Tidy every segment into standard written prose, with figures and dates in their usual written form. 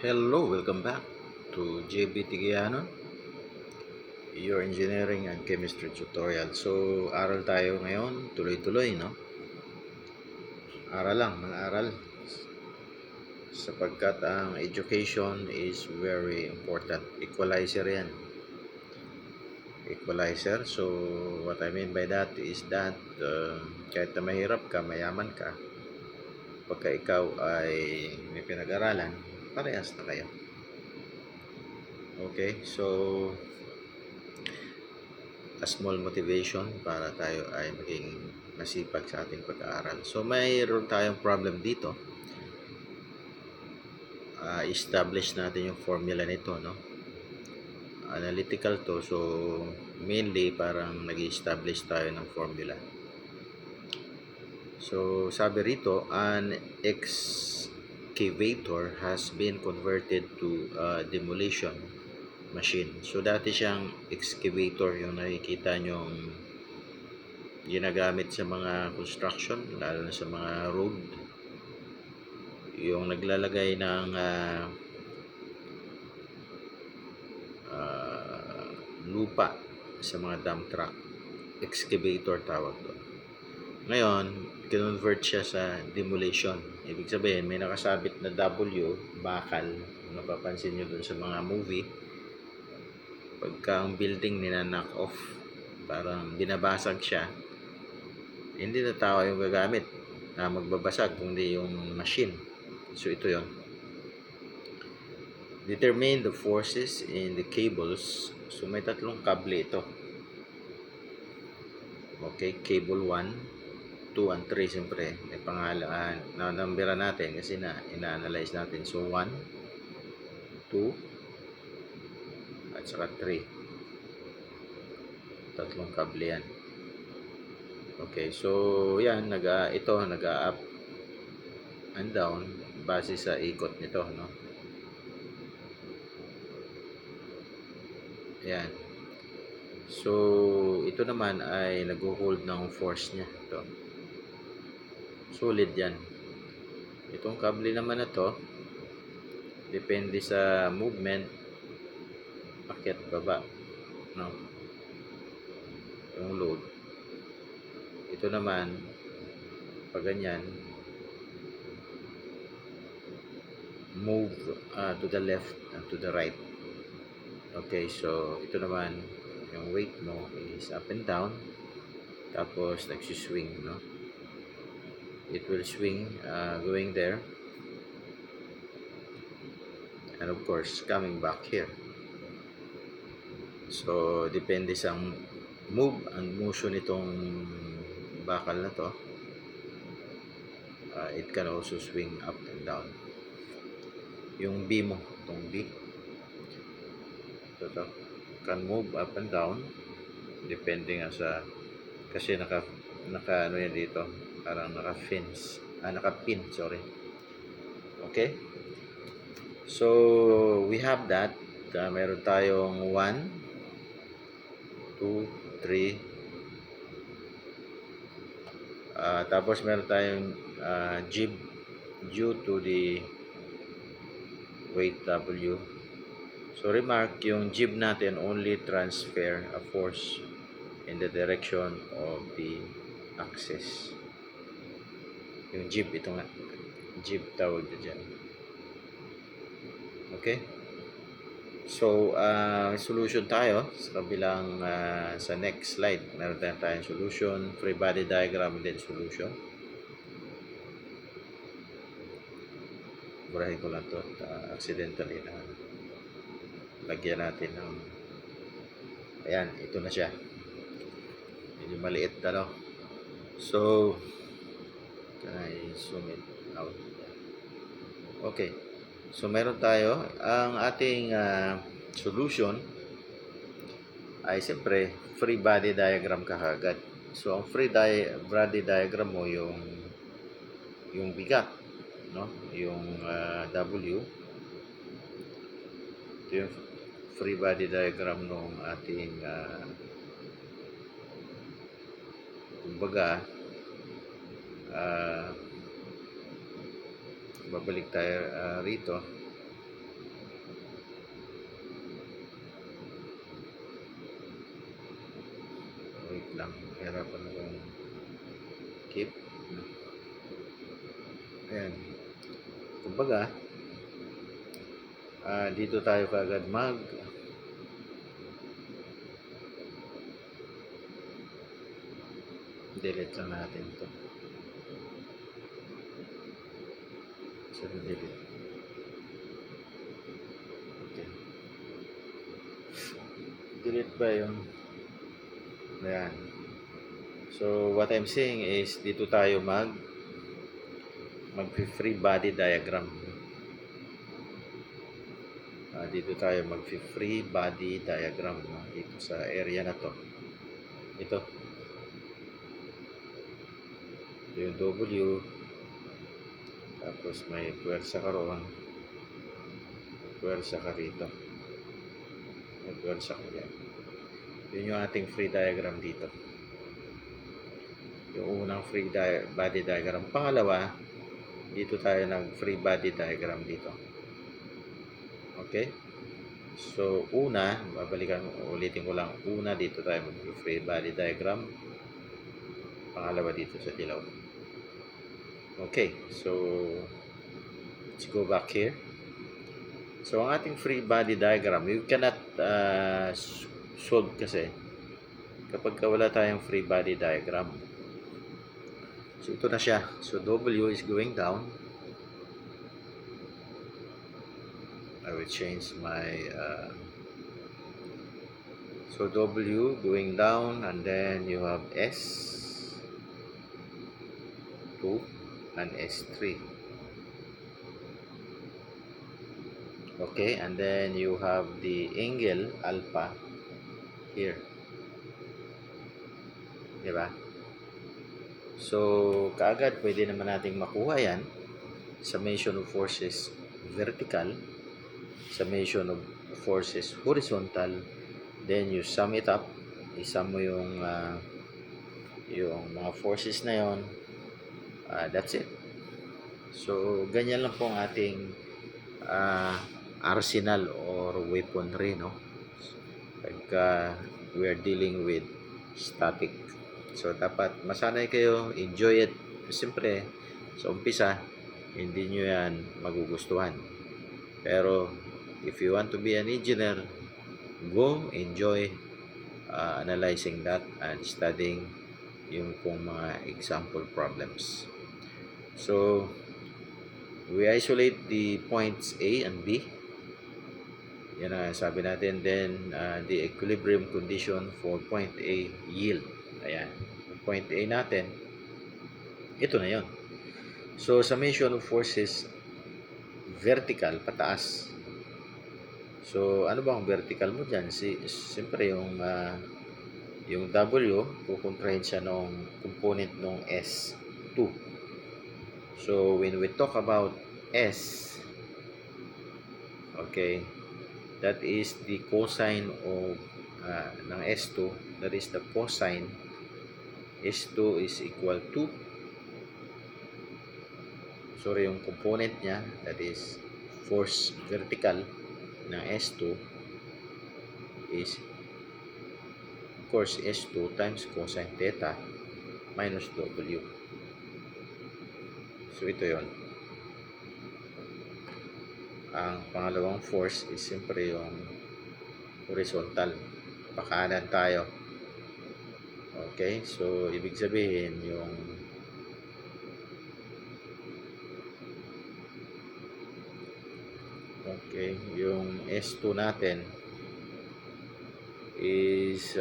Hello, welcome back to JB Tigiano, your engineering and chemistry tutorial. So, aral tayo ngayon, tuloy-tuloy, no? Aral lang, mga aral. Sapagkat ang education is very important. Equalizer yan. Equalizer. So, what I mean by that is that kahit na mahirap ka, mayaman ka, pagka ikaw ay may pinag-aralan, parehas na kayo. Okay, so a small motivation para tayo ay maging masipag sa ating pag-aaral. So, mayroon tayong problem dito. Establish natin yung formula nito, no? Analytical to. So, mainly parang nag-establish tayo ng formula. So, sabi rito, an excavator has been converted to a demolition machine. So, dati siyang excavator, yung nakikita nyong ginagamit sa mga construction, lalo na sa mga road, yung naglalagay ng lupa sa mga dump truck. Excavator tawag doon. Ngayon, convert siya sa demolition. Ibig sabihin, may nakasabit na W, bakal. Napapansin nyo doon sa mga movie, pagka ang building nina-knock off, parang binabasag siya, hindi na tao yung gagamit na magbabasag, kundi yung machine. So, ito yon. Determine the forces in the cables. So, may tatlong kable ito. Okay, cable 1, 2, and 3, siyempre. May pangalan, na-numbera natin kasi ina-analyze natin. So, 1, 2, at saka 3. Tatlong kable yan. Okay, so, yan, nag-up and down base sa ikot nito, no? Yan. So, ito naman ay nag-hold ng force niya. Ito. Solid yan. Itong kable naman na to, depende sa movement, akyat baba, no? Yung load. Ito naman, pag ganyan, move to the left and to the right. Okay, so ito naman, yung weight mo is up and down, tapos nagsiswing, no? It will swing going there, and of course coming back here. So depende sa move and motion itong bakal na to, it can also swing up and down. Yung B mo, itong B, ito can move up and down depende nga sa, kasi naka ano yan dito, parang naka-pin, sorry. Okay, so we have that. Meron tayong 1, 2, 3, tapos meron tayong jib due to the weight W. So remark, yung jib natin only transfer a force in the direction of the axis. Yung jib, ito nga, jib tawag na dyan. Okay, so solution tayo sa kabilang sa next slide. Meron tayong solution, free body diagram, and then solution. Burahin ko lang to, accidentally na lagyan natin ng, ayan, ito na siya, medyo maliit na, no? So can I zoom it out? Okay, so meron tayo, ang ating solution ay siyempre free body diagram kagad. So ang free body diagram mo yung bigat, no? Yung W. Ito yung free body diagram ng ating kumbaga babalik tayo rito. Wait lang. Hirapan akong keep. Ayan. Kumbaga, dito tayo kaagad delete lang natin to. So, delete. Okay. Delete ba yung ayan. So, what I'm saying is, dito tayo mag-free body diagram. Dito tayo mag-free body diagram dito sa area na to. Ito yung W, tapos may puwersa ka roon, puwersa ka rito, may puwersa ka yan. Yun yung ating free diagram dito, yung unang free body diagram. Pangalawa, dito tayo ng free body diagram dito. Okay, so una, ulitin ko lang, una dito tayo mag-free body diagram, pangalawa dito sa dilaw. Okay, so let's go back here. So ang ating free body diagram, you cannot solve kasi kapag wala tayong free body diagram. So ito na siya. So W is going down. I will change my so W going down, and then you have S2 and S3. Okay, and then you have the angle alpha here. Diba? So, kaagad pwede naman nating makuha yan. Summation of forces vertical, summation of forces horizontal, then you sum it up, isum mo yung mga forces na yon. That's it. So, ganyan lang po ang ating arsenal or weaponry, no? Pagka we are dealing with static. So, dapat masanay kayo, enjoy it. Siyempre, sa umpisa, hindi nyo yan magugustuhan. Pero, if you want to be an engineer, go, enjoy analyzing that and studying yung pong mga example problems. So, we isolate the points A and B. Yan ang sabi natin. Then, the equilibrium condition for point A yield. Ayan. Point A natin, ito na yon. So, summation of forces vertical, pataas. So, ano ba ang vertical mo dyan? Siyempre, yung W, kukontrahin siya ng component ng S2. So, when we talk about S, okay, that is the cosine of ng S2, that is the cosine. S2 is equal to, yung component niya, that is force vertical ng S2 is, of course, S2 times cosine theta minus W. So, ito yon. Ang pangalawang force is siyempre yung horizontal. Pakanan tayo. Okay, so ibig sabihin yung yung S2 natin is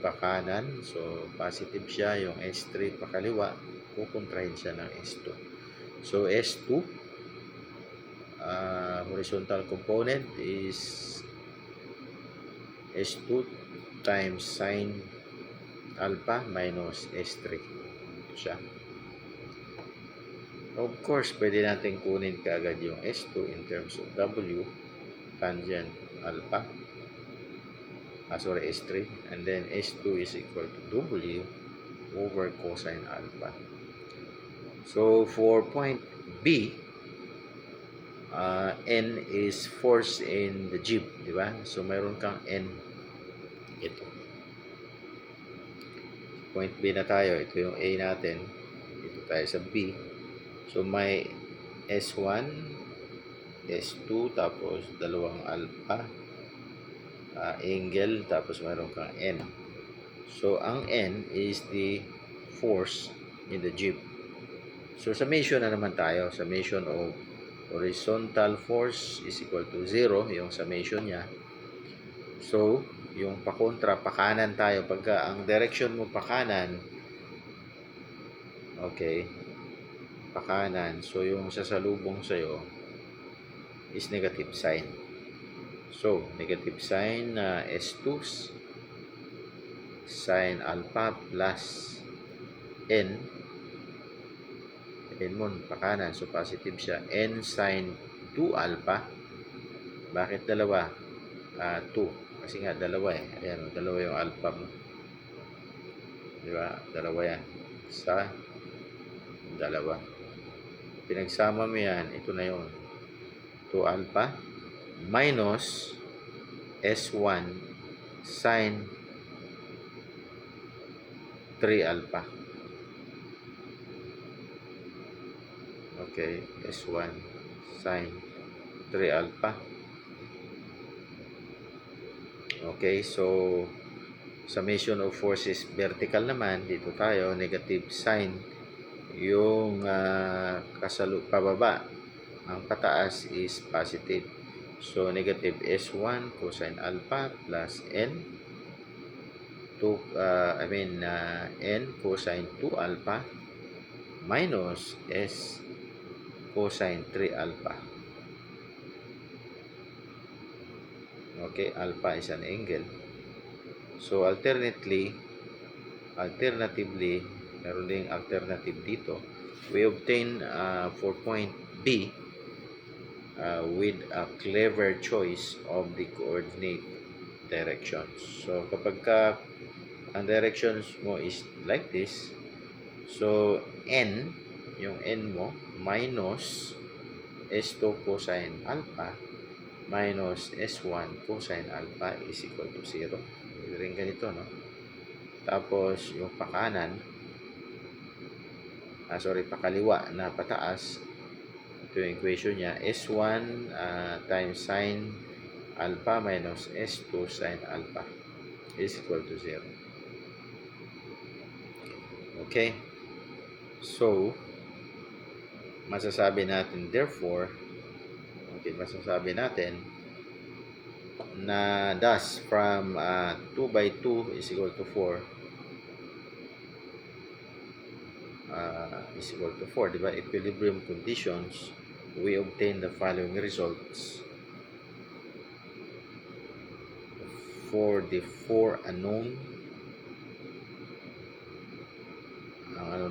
pakanan. So, positive siya. Yung S3 pakaliwa, kukontrahin siya ng S2. So, S2, horizontal component is S2 times sine alpha minus S3. Ito siya. Of course, pwede natin kunin kaagad yung S2 in terms of W, tangent alpha, S3, and then S2 is equal to W over cosine alpha. So, for point B, N is force in the jib, di ba? So, mayroon kang N ito. point B na tayo. Ito yung A natin. Dito tayo sa B. So, may S1, S2, tapos dalawang alpha, angle, tapos mayroon kang N. So, ang N is the force in the jeep. So, summation na naman tayo. Summation of horizontal force is equal to 0, yung summation niya. So, yung pakontra, pakanan tayo. Pagka ang direction mo pakanan, okay, pakanan. So, yung sasalubong sa'yo is negative sign. So, negative sign na S2 sin alpha plus N. N mo, pakanan. So, positive siya. N sin 2 alpha. Bakit dalawa? 2. Kasi nga, dalawa eh. Ayan, dalawa yung alpha mo. Diba? Dalawa yan. Sa dalawa. Pinagsama mo yan, ito na yun. 2 alpha minus S1 sin 3 alpha. Okay, S1 sin 3 alpha. Okay, so summation of forces vertical naman, dito tayo, negative sign yung pababa. Ang pataas is positive. So, negative S1 cosine alpha plus N N cosine 2 alpha minus S cosine 3 alpha. Okay, alpha is an angle. So, alternatively, meron ding alternative dito. We obtain for point B with a clever choice of the coordinate directions. So, kapag ang directions mo is like this, so, N, yung N mo, minus S2 cosine alpha minus S1 cosine alpha is equal to 0. Rin ganito, no? Tapos, yung pakanan, pakaliwa na pataas, ito yung equation niya, S1 times sin alpha minus S2 sin alpha is equal to 0. Okay? So, masasabi natin, therefore, masasabi natin na thus from 2 by 2 is equal to 4 is equal to 4, diba? Equilibrium conditions, we obtain the following results for the 4 unknown. Ang ano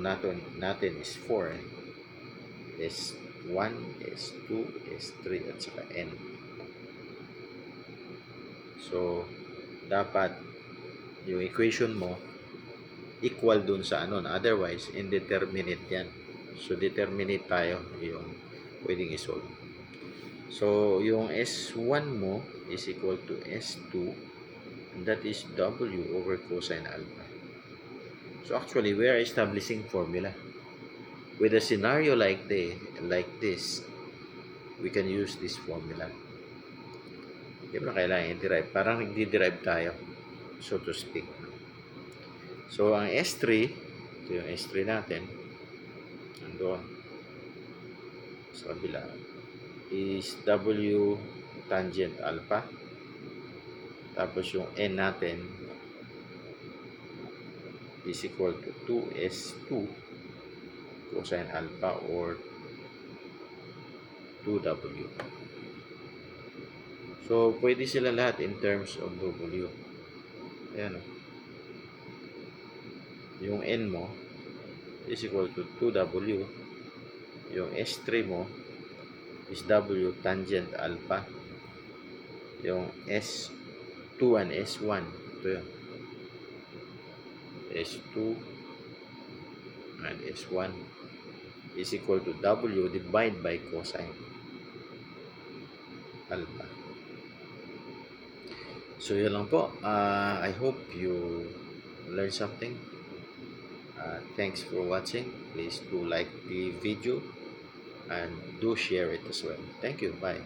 natin is 4 S1, S2, S3 at saka N. So, dapat yung equation mo equal dun sa ano. Otherwise, indeterminate yan. So, determinate tayo yung pwedeng isolve. So, yung S1 mo is equal to S2, and that is W over cosine alpha. So, actually, we are establishing formula. With a scenario like this, we can use this formula. Hindi mo na kailangan i-derive. Parang nagdi-derive tayo, so to speak. So, ang S3, ito yung S3 natin, nandoon sa kabila, is W tangent alpha. Tapos yung N natin is equal to 2S2 cosine alpha or 2W. So, pwede sila lahat in terms of W. Ayan o. Yung N mo is equal to 2W. Yung S3 mo is W tangent alpha. Yung S2 and S1, ito yun. S2 and S1 is equal to W divided by cosine alpha. So, yun lang po. I hope you learned something. Thanks for watching. Please do like the video and do share it as well. Thank you. Bye.